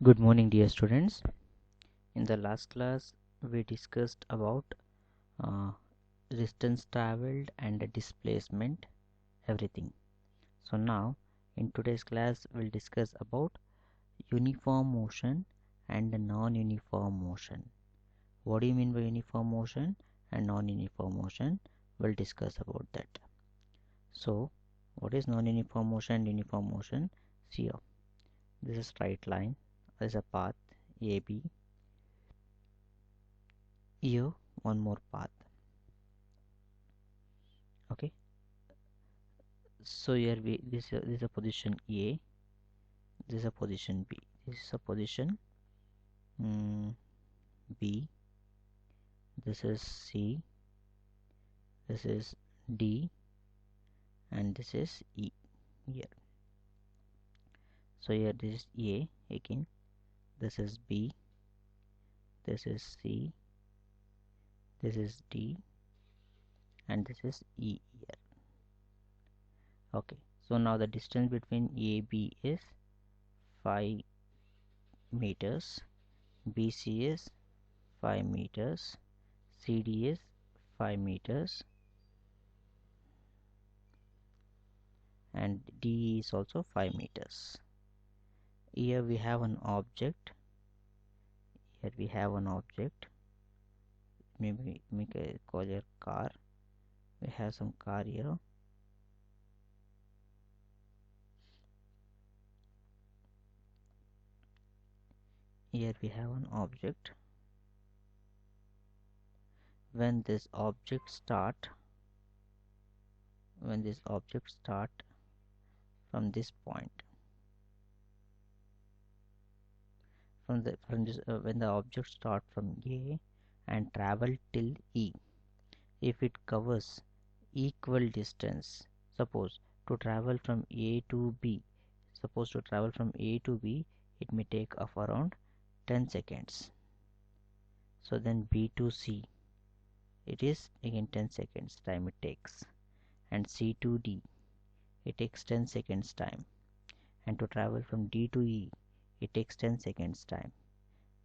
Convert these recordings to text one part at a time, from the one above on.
Good morning, dear students. In the last class, we discussed about uh, distance traveled and the displacement, everything. So now, in today's class, we'll discuss about uniform motion and the non-uniform motion. What do you mean by uniform motion and non-uniform motion? We'll discuss about that. So, what is non-uniform motion and uniform motion? See here, this is straight line. There is a path AB. Here, one more path. Okay, so here this is a position A, this is a position B, this is a position B, this is C, this is D, and this is E here. So here this is A again, this is B, this is C, this is D, and this is E here. Okay, so now the distance between AB is 5 meters, BC is 5 meters, CD is 5 meters, and D is also 5 meters. Here we have an object. Maybe make a call your car. We have some car here. Here we have an object. When this object start from this point, when the object start from A and travel till E, if it covers equal distance, suppose to travel from A to B, it may take of around 10 seconds. So then B to C, it is again 10 seconds time it takes, and C to D, it takes 10 seconds time, and to travel from D to E, it takes 10 seconds time.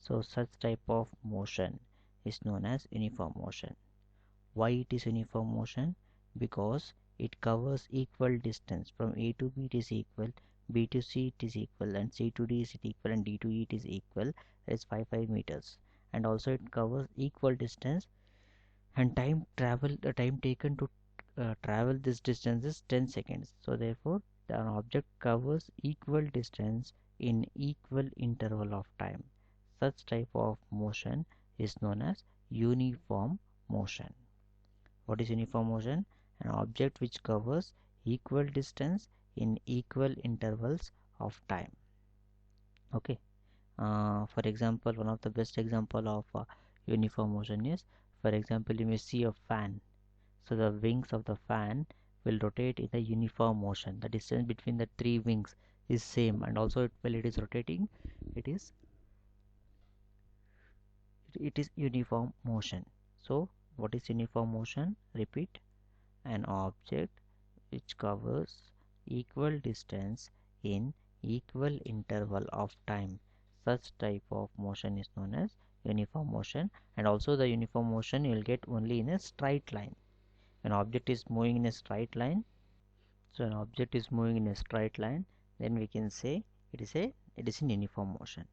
So such type of motion is known as uniform motion. Why it is uniform motion? Because it covers equal distance. From A to B it is equal, B to C it is equal, and C to D is equal, and D to E it is equal. That is 5 meters. And also it covers equal distance, and the time taken to travel this distance is 10 seconds. So therefore the object covers equal distance in equal interval of time. Such type of motion is known as uniform motion. What is uniform motion? An object which covers equal distance in equal intervals of time. Okay, for example, one of the best example of uniform motion is, for example, you may see a fan. So the wings of the fan will rotate in a uniform motion. The distance between the three wings is same, and also while it is rotating, it is uniform motion. So what is uniform motion? Repeat, an object which covers equal distance in equal interval of time. Such type of motion is known as uniform motion. And also the uniform motion you will get only in a straight line. An object is moving in a straight line, then we can say it is in uniform motion.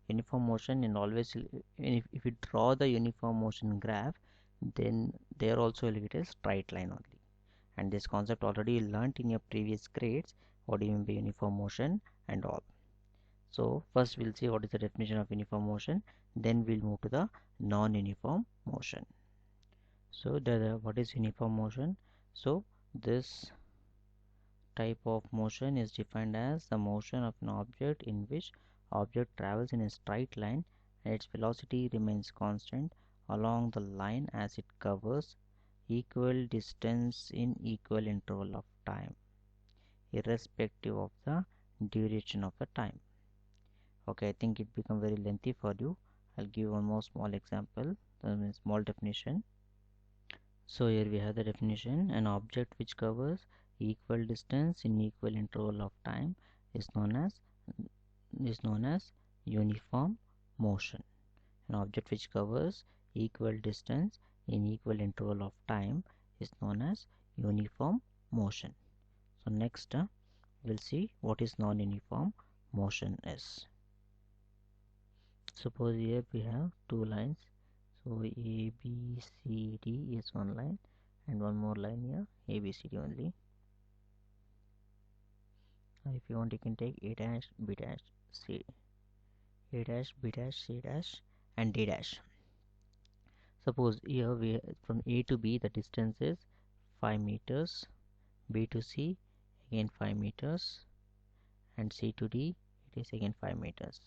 Uniform motion, and always if you draw the uniform motion graph, then there also will get a straight line only. And this concept already learnt in your previous grades, what do you mean by uniform motion and all. So first we'll see what is the definition of uniform motion, then we'll move to the non-uniform motion. So what is uniform motion? So this type of motion is defined as the motion of an object in which object travels in a straight line and its velocity remains constant along the line as it covers equal distance in equal interval of time, irrespective of the duration of the time. Okay, I think it become very lengthy for you. I'll give one more small example, small definition. So here we have the definition: an object which covers equal distance in equal interval of time is known as non-uniform motion. An object which covers equal distance in equal interval of time is known as uniform motion. So next we'll see what is non-uniform motion is. Suppose here we have two lines, so A B C D is one line and one more line here, A B C D only. If you want, you can take A dash, B dash, C, A dash, B dash, C dash and D dash. Suppose here we from A to B the distance is 5 meters, B to C again 5 meters, and C to D it is again 5 meters.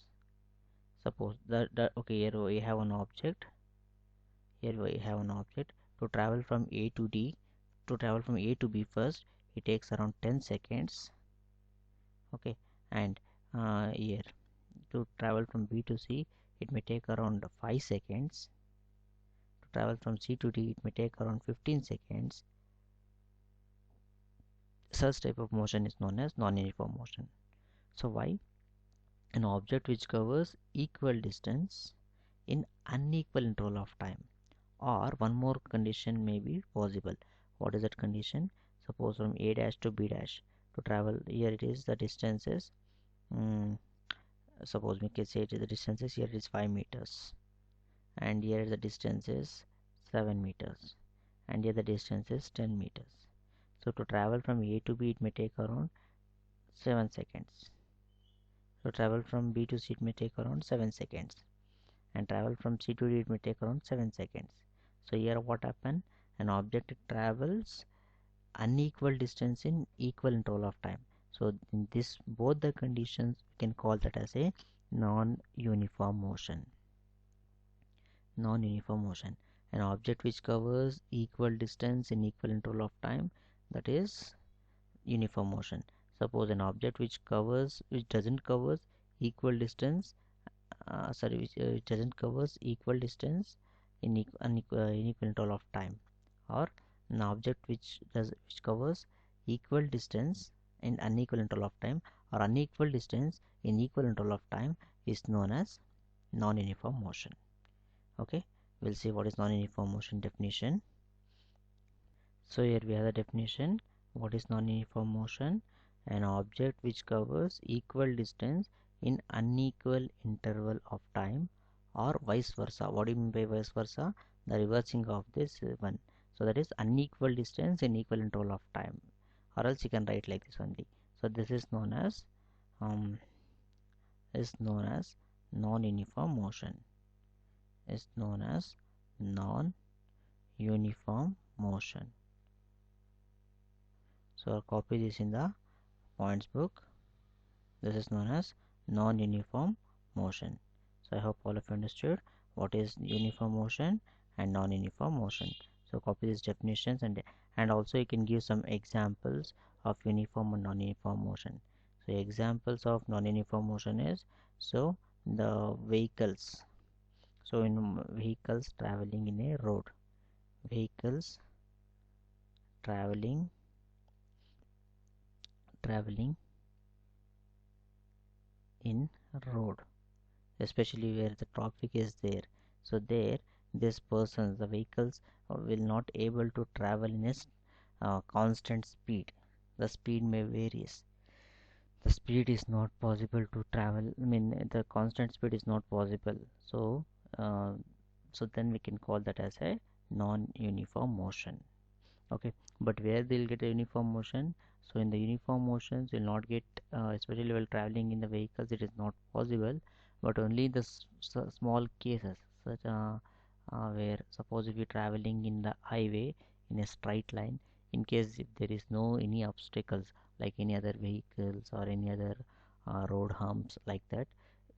Suppose that okay, here we have an object. Here we have an object. To travel from A to D, to travel from A to B first, it takes around 10 seconds. Okay, and here to travel from B to C, it may take around 5 seconds. To travel from C to D, it may take around 15 seconds. Such type of motion is known as non-uniform motion. So why? An object which covers equal distance in unequal interval of time, or one more condition may be possible. What is that condition? Suppose from A dash to B dash, to travel here it is the distance is suppose we can say it is the distance is here it is 5 meters, and here the distance is 7 meters, and here the distance is 10 meters. So to travel from A to B it may take around 7 seconds. So travel from B to C it may take around 7 seconds, and travel from C to D it may take around 7 seconds. So here what happen? An object travels unequal distance in equal interval of time. So in this both the conditions we can call that as a non-uniform motion. Non-uniform motion. An object which covers equal distance in equal interval of time, that is uniform motion. Suppose an object which doesn't covers equal distance which doesn't covers equal distance in unequal interval of time, or an object which covers equal distance in unequal interval of time or unequal distance in equal interval of time is known as non-uniform motion. Okay, we'll see what is non-uniform motion definition. So here we have the definition. What is non-uniform motion? An object which covers equal distance in unequal interval of time, or vice versa. What do you mean by vice versa? The reversing of this one. So that is unequal distance in equal interval of time, or else you can write like this only. So this is known as non-uniform motion. Is known as non-uniform motion. So I'll copy this in the points book. This is known as non-uniform motion. So I hope all of you understood what is uniform motion and non-uniform motion. So copy these definitions, and also you can give some examples of uniform and non-uniform motion. So examples of non-uniform motion is, so the vehicles. So in vehicles traveling in a road, vehicles traveling in road, especially where the traffic is there. So there this persons, the vehicles will not able to travel in a constant speed. The speed may varies. The speed is not possible to travel, I mean the constant speed is not possible. So so then we can call that as a non-uniform motion. Okay, but where they'll get a uniform motion? So in the uniform motions you'll not get especially while traveling in the vehicles it is not possible, but only the small cases, such where suppose if you're traveling in the highway in a straight line, in case if there is no any obstacles like any other vehicles or any other road humps like that,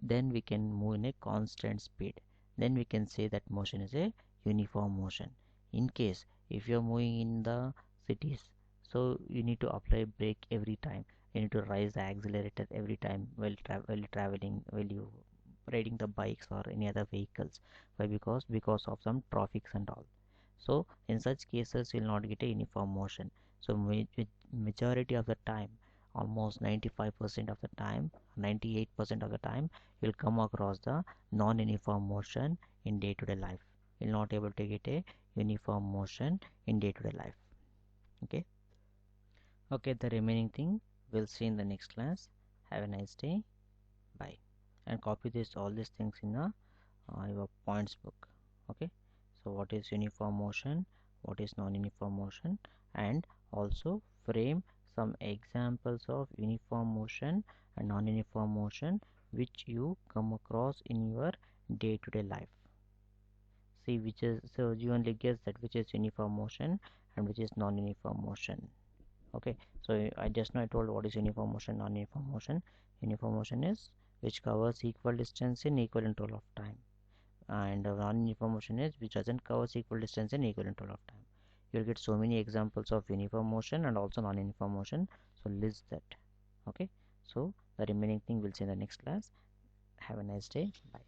then we can move in a constant speed. Then we can say that motion is a uniform motion. In case if you're moving in the cities, so you need to apply brake every time, you need to raise the accelerator every time while traveling, while you riding the bikes or any other vehicles. Why? Because of some traffics and all. So in such cases you will not get a uniform motion. So majority of the time almost 95% of the time, 98% of the time, you'll come across the non-uniform motion in day-to-day life. You'll not able to get a uniform motion in day-to-day life. Okay, the remaining thing we'll see in the next class. Have a nice day. Bye. And copy this all these things in your points book. Okay, so what is uniform motion, what is non-uniform motion, and also frame some examples of uniform motion and non-uniform motion which you come across in your day-to-day life. See which is, so you only guess that which is uniform motion and which is non-uniform motion. Okay, so I just now I told what is uniform motion, non-uniform motion. Uniform motion is which covers equal distance in equal interval of time, and non-uniform motion is which doesn't cover equal distance in equal interval of time. You'll get so many examples of uniform motion and also non-uniform motion, so list that. Okay, so the remaining thing we'll see in the next class. Have a nice day. Bye.